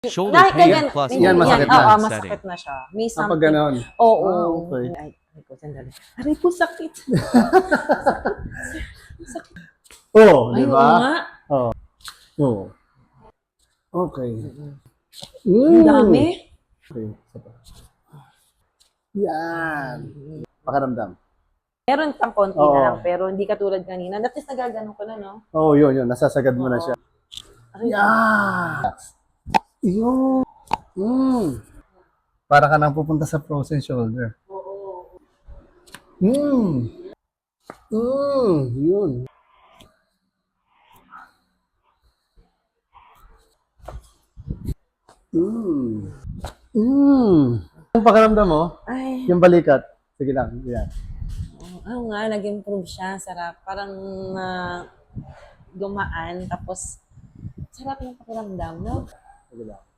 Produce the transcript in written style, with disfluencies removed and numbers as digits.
Shoulder Dahil pain ganyan, plus yan, masakit na. oo, setting. masakit na siya. May Kapag something. gano'n. Oo. Okay. Ay ko, sandali. Aray po, sakit. Oh, di Ay, oo ba? nga. Oh. Okay. Ang dami. Okay. Isa pa. Yan. Pakiramdam. Meron pang konti Oo. na lang, pero hindi katulad kanina. At least nagaganon ko na, no? Oh, yun. Nasasagad mo na Oo. siya. Aray, Yan. Yun. Para ka nang pupunta sa frozen shoulder. oo. Yun. Ang pakiramdam mo, Ay, yung balikat. Sige lang. Yan. oo nga, nag-improve siya. Sarap. Parang gumaan. Tapos, sarap ng pakiramdam, no? Sige lang.